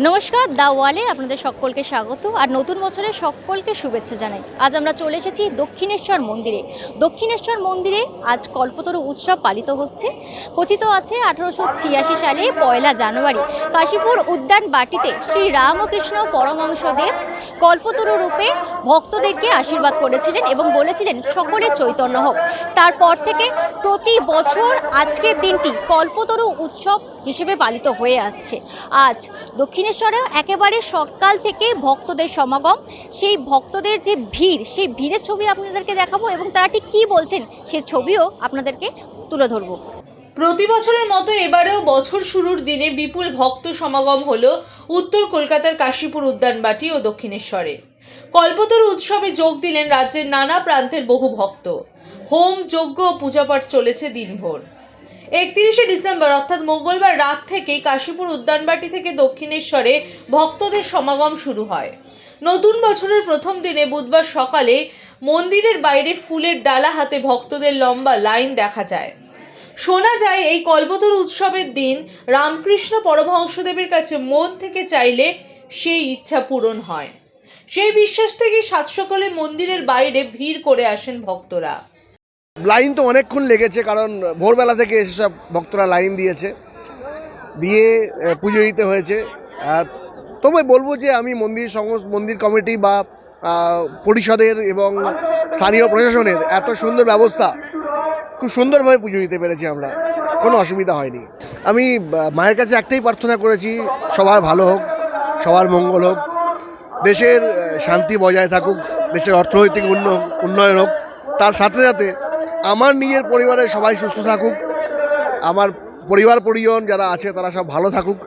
নমস্কার, দা ওয়ালে আপনাদের সকলকে স্বাগত আর নতুন বছরের সকলকে শুভেচ্ছা জানাই। আজ আমরা চলে এসেছি দক্ষিণেশ্বর মন্দিরে। দক্ষিণেশ্বর মন্দিরে আজ কল্পতরু উৎসব পালিত হচ্ছে। কথিত আছে 1886 সালে 1 জানুয়ারি কাশীপুর উদ্যান বাটিতে শ্রী রামকৃষ্ণ পরমহংসদেব কল্পতরু রূপে ভক্তদেরকে আশীর্বাদ করেছিলেন এবং বলেছিলেন সকলে চৈতন্য হোক। তারপর থেকে প্রতি বছর আজকের দিনটি কল্পতরু উৎসব হিসেবে পালিত হয়ে আসছে। আজ দক্ষিণেশ্বরে একেবারে সকাল থেকে ভক্তদের সমাগম, সেই ভক্তদের যে ভিড়, সেই ভিড়ের ছবি আপনাদেরকে দেখাবো এবং তারা ঠিক কী বলছেন সে ছবিও আপনাদেরকে তুলে ধরবো। প্রতি বছরের মতো এবারেও বছর শুরুর দিনে বিপুল ভক্ত সমাগম হলো উত্তর কলকাতার কাশীপুর উদ্যানবাটি ও দক্ষিণেশ্বরে। কল্পতরু উৎসবে যোগ দিলেন রাজ্যের নানা প্রান্তের বহু ভক্ত। হোম, যজ্ঞ ও পূজাপাঠ চলেছে দিনভর। 31শে ডিসেম্বর অর্থাৎ মঙ্গলবার রাত থেকেই কাশীপুর উদ্যানবাটি থেকে দক্ষিণেশ্বরে ভক্তদের সমাগম শুরু হয়। নতুন বছরের প্রথম দিনে বুধবার সকালে মন্দিরের বাইরে ফুলের ডালা হাতে ভক্তদের লম্বা লাইন দেখা যায়। শোনা যায় এই কল্পতরু উৎসবের দিন রামকৃষ্ণ পরমহংসদেবের কাছে মন থেকে চাইলে সেই ইচ্ছা পূরণ হয়। সেই বিশ্বাস থেকেই সাত সকালে মন্দিরের বাইরে ভিড় করে আসেন ভক্তরা। লাইন তো অনেকক্ষণ লেগেছে, কারণ ভোরবেলা থেকে এসব ভক্তরা লাইন দিয়ে পুজো দিতে হয়েছে। তবে বলবো যে আমি মন্দির কমিটি বা পরিষদের এবং স্থানীয় প্রশাসনের এত সুন্দর ব্যবস্থা, খুব সুন্দরভাবে পুজো দিতে পেরেছি আমরা, কোনো অসুবিধা হয়নি। আমি মায়ের কাছে একটাই প্রার্থনা করেছি, সবার ভালো হোক, সবার মঙ্গল হোক, দেশের শান্তি বজায় থাকুক, দেশের অর্থনৈতিক উন্নয়ন হোক, তার সাথে সাথে আমার নিজের পরিবারের সবাই সুস্থ থাকুক, আমার পরিজন যারা আছে তারা সব ভালো থাকুক,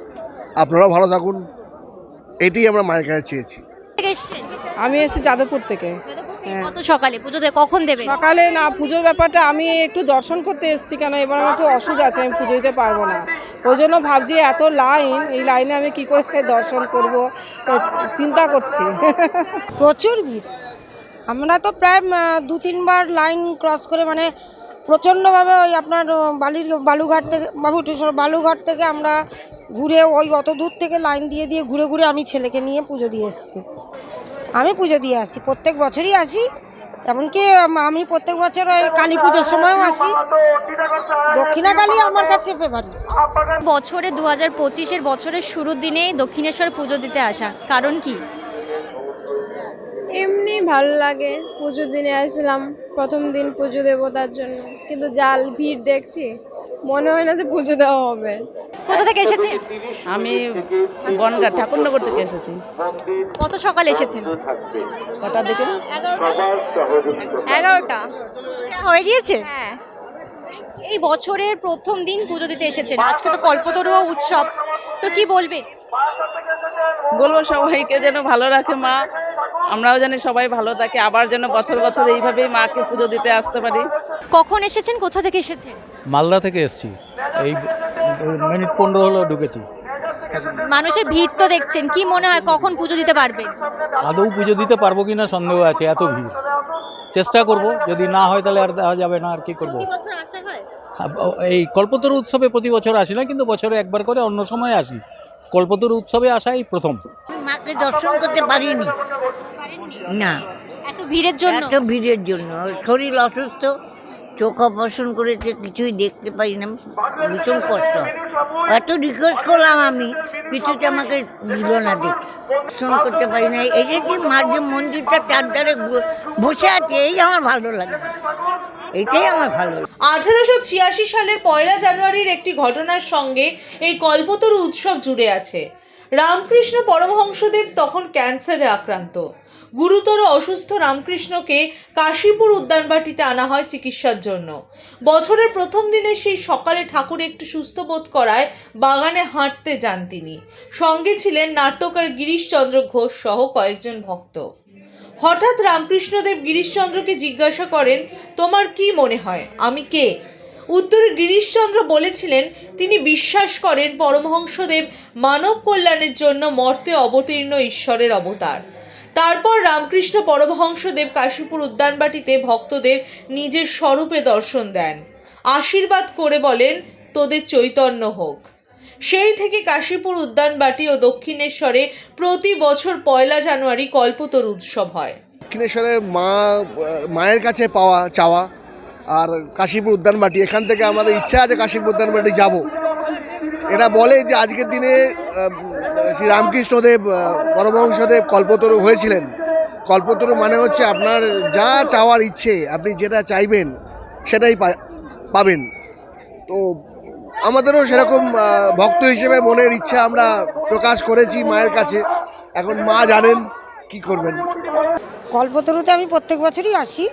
আপনারাও ভালো থাকুন, এটাই আমরা মায়ের কাছে চেয়েছি। আমি এসেছি যাদবপুর থেকে। কত সকালে পুজো কখন দেবে? সকালে না, পুজোর ব্যাপারটা আমি একটু দর্শন করতে এসেছি, কেন এবার আমার একটু অসুখ আছে, আমি পুজো দিতে পারবো না। ওই জন্য ভাবছি এত লাইন, এই লাইনে আমি কি করে দর্শন করব চিন্তা করছি। প্রচুর ভিড়, আমরা তো প্রায় 2-3 বার লাইন ক্রস করে, মানে প্রচণ্ডভাবে ওই আপনার বালুঘাট থেকে আমরা ঘুরে ওই অত দূর থেকে লাইন দিয়ে ঘুরে আমি ছেলেকে নিয়ে পুজো দিয়ে এসেছি। আমি পুজো দিয়ে আসি, প্রত্যেক বছরই আসি, এমনকি আমি প্রত্যেক বছর ওই কালী পুজোর সময়ও আসি। দক্ষিণাকালী আমার কাছে ফেভারিট। বছরে 2025-এর বছরের শুরুর দিনে দক্ষিণেশ্বর পুজো দিতে আসা কারণ কি? এমনি ভালো লাগে, পুজোর দিনে আসলাম, প্রথম দিন পুজো দেবো তার জন্য, কিন্তু জাল ভিড় দেখছি, মনে হয় না যে পুজো দেওয়া হবে। কোথা থেকে এসেছে? আমি বনগাঁ ঠাকুরনগর থেকে এসেছি। কত সকালে এসেছেন? কটার দিকে? 11টা হয়ে গিয়েছে। হ্যাঁ, এই বছরের প্রথম দিন পুজো দিতে এসেছেন, আজকে তো কল্পতরু উৎসব, তো কি বলবে? বলবো সবাইকে যেন ভালো রাখে মা, আমরাও জানি সবাই ভালো থাকে, আবার যেন বছর বছর এইভাবেই মাকে পুজো দিতে আসতে পারি। কখন এসেছেন, কোথা থেকে এসেছেন? মালদা থেকে এসেছি, এই মিনিট 15 হলো ঢুকেছি। মানুষের ভিড় তো দেখছেন, কি মনে হয় কখন পুজো দিতে পারবেন? আদৌ পুজো দিতে পারবো কিনা সন্দেহ আছে, এত ভিড়। চেষ্টা করব, যদি না হয় তাহলে আর দেওয়া যাবে না, আর কি করবো। প্রতি বছর আসা হয়? এই কল্পতরু উৎসবে প্রতি বছর আসি না, কিন্তু বছরে একবার করে অন্য সময় আসি। কল্পতরু উৎসবে আসাই প্রথম। মাকে দর্শন করতে পারিনি না, এত ভিড়ের জন্য। এত ভিড়ের জন্য শরীর অসুস্থ, চোখ অপারেশন করেছে, কিছুই দেখতে পাই না, ভীষণ কষ্ট হয়। এত রিকোয়েস্ট করলাম আমি, কিছুতে আমাকে দিল না, দেখে দর্শন করতে পারি না। এই যে মার যে মন্দিরটা চারধারে বসে আছে, এই আমার ভালো লাগে, এইটাই আমার ভালো লাগে। 1886 সালের 1 জানুয়ারির একটি ঘটনার সঙ্গে এই কল্পতরু উৎসব জুড়ে আছে। রামকৃষ্ণ পরমহংসদেব তখন ক্যান্সারে আক্রান্ত। গুরুতর অসুস্থ রামকৃষ্ণকে কাশীপুর উদ্যানবাটিতে আনা হয় চিকিৎসার জন্য। বছরের প্রথম দিনে সেই সকালে ঠাকুর একটু সুস্থ বোধ করায় বাগানে হাঁটতে যান তিনি। সঙ্গে ছিলেন নাট্যকার গিরিশচন্দ্র ঘোষ সহ কয়েকজন ভক্ত। হঠাৎ রামকৃষ্ণদেব গিরিশচন্দ্রকে জিজ্ঞাসা করেন, তোমার কি মনে হয় আমি কে? উত্তরে গিরিশচন্দ্র বলেছিলেন তিনি বিশ্বাস করেন পরমহংসদেব মানব কল্যাণের জন্য মর্তে অবতীর্ণ ঈশ্বরের অবতার। তারপর রামকৃষ্ণ পরমহংসদেব কাশীপুর উদ্যানবাটিতে ভক্তদের নিজের স্বরূপে দর্শন দেন, আশীর্বাদ করে বলেন তোদের চৈতন্য হোক। সেই থেকে কাশীপুর উদ্যানবাটি ও দক্ষিণেশ্বরে প্রতি বছর 1 জানুয়ারি কল্পতরু উৎসব হয়। দক্ষিণেশ্বরে মায়ের কাছে পাওয়া চাওয়া আর কাশীপুর উদ্যানবাটি, এখান থেকে আমাদের ইচ্ছা আছে কাশীপুর উদ্যানবাটি যাব। এরা বলে যে আজকের দিনে শ্রী রামকৃষ্ণদেব পরমহংসদেব কল্পতরু হয়েছিলেন। কল্পতরু মানে হচ্ছে আপনার যা চাওয়ার ইচ্ছে, আপনি যেটা চাইবেন সেটাই পাবেন। তো আমাদেরও সেরকম ভক্ত হিসেবে মনের ইচ্ছা আমরা প্রকাশ করেছি মায়ের কাছে। এখন মা জানেন কি করবেন। কল্পতরুতে আমি প্রত্যেক বছরই আসি।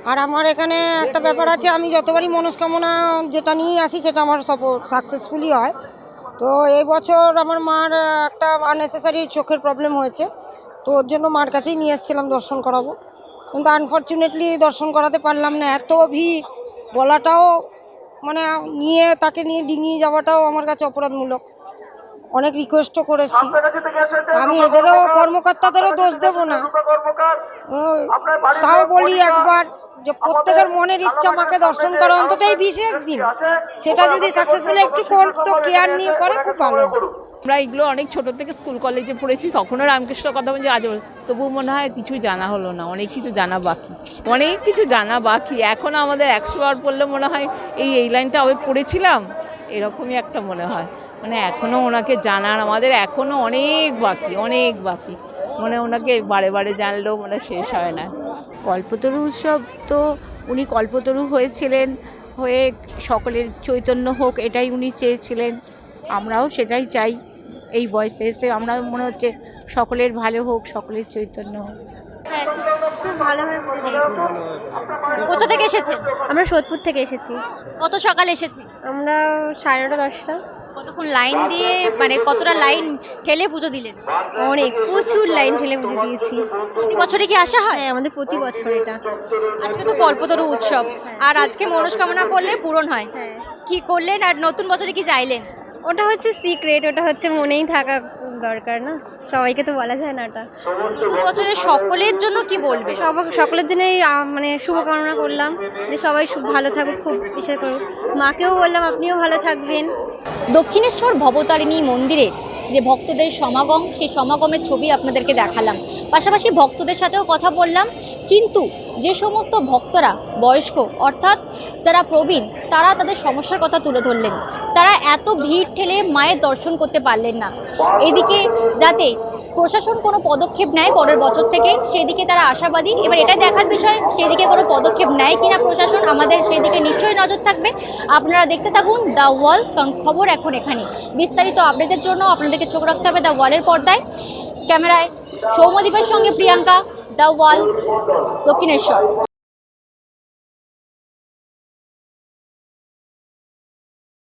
আর আমার এখানে একটা ব্যাপার আছে, আমি যতবারই মনস্কামনা যেটা নিয়ে আসি সেটা আমার সব সাকসেসফুলি হয়। তো এই বছর আমার মার একটা আননেসেসারি চোখের প্রবলেম হয়েছে, তো ওর জন্য মার কাছেই নিয়ে এসেছিলাম দর্শন করাবো, কিন্তু আনফর্চুনেটলি দর্শন করাতে পারলাম না। এত ভিড়, বলাটাও মানে তাকে নিয়ে ডিঙিয়ে যাওয়াটাও আমার কাছে অপরাধমূলক। অনেক রিকোয়েস্টও করেছি। আমি এদেরও কর্মকর্তাদেরও দোষ দেব না, তাও বলি একবার যে প্রত্যেকের মনের ইচ্ছা মাকে দর্শন করা, অন্তত এই বিশেষ দিন সেটা যদি সাকসেসফুলি একটু করতো, কেয়ার নিয়ে করে, খুব ভালো। আমরা এগুলো অনেক ছোট থেকে স্কুল কলেজে পড়েছি, তখনও রামকৃষ্ণ কথা বলছি, আজ তবুও মনে হয় কিছু জানা হলো না, অনেক কিছু জানা বাকি। এখন আমাদের 100 বার পড়লে মনে হয় এই লাইনটা আমি পড়েছিলাম, এরকমই একটা মনে হয়। মানে এখনও ওনাকে জানার আমাদের এখনও অনেক বাকি। মানে ওনাকে বারে বারে জানলেও মানে শেষ হয় না। কল্পতরু উৎসব তো উনি কল্পতরু হয়ে সকলের চৈতন্য হোক, এটাই উনি চেয়েছিলেন। আমরাও সেটাই চাই। এই বয়সে এসে আমরা মনে হচ্ছে সকলের ভালো হোক, সকলের চৈতন্য হোক। খুব ভালোভাবে কোথা থেকে এসেছেন? আমরা সোদপুর থেকে এসেছি। কত সকালে এসেছি? আমরা 9:30 10টা। কতক্ষণ লাইন দিয়ে, মানে কতটা লাইন ঠেলে পুজো দিলেন? অনেক প্রচুর লাইন ঠেলে পুজো দিয়েছি। প্রতি বছরে কি আসা হয়? হ্যাঁ, আমাদের প্রতি বছর এটা। আজকে তো কল্পতরু উৎসব, আর আজকে মনস্কামনা করলে পূরণ হয়। হ্যাঁ, কি করলেন আর নতুন বছরে কি চাইলেন? ওটা হচ্ছে সিক্রেট, ওটা হচ্ছে মনেই থাকা দরকার না, সবাইকে তো বলা যায় না। ওটা নতুন বছরে সকলের জন্য কি বলবে? সকলের জন্যই মানে শুভকামনা করলাম যে সবাই ভালো থাকুক, খুব ইচ্ছে করুক। মাকেও বললাম আপনিও ভালো থাকবেন। দক্ষিণেশ্বর ভবতারিণী মন্দিরে যে ভক্তদের সমাগম, সেই সমাগমের ছবি আপনাদেরকে দেখালাম, পাশাপাশি ভক্তদের সাথেও কথা বললাম। কিন্তু যে সমস্ত ভক্তরা বয়স্ক, অর্থাৎ যারা প্রবীণ, তারা তাদের সমস্যার কথা তুলে ধরলেন। তারা এত ভিড় ঠেলে মায়ের দর্শন করতে পারলেন না। এদিকে যাতে প্রশাসন কোনো পদক্ষেপ নেয় পরের বছর থেকে, সেদিকে তারা আশাবাদী। এবার এটাই দেখার বিষয় সেদিকে কোনো পদক্ষেপ নেয় কিনা প্রশাসন, আমাদের সেদিকে নিশ্চয়ই নজর থাকবে। আপনারা দেখতে থাকুন দ্য ওয়াল, কারণ খবর এখন এখানে। বিস্তারিত আপডেটের জন্য আপনাদেরকে চোখ রাখতে হবে দ্য ওয়ালের পর্দায়। ক্যামেরায় সৌম্যদীপের সঙ্গে প্রিয়াঙ্কা, দ্য ওয়াল, দক্ষিণেশ্বর।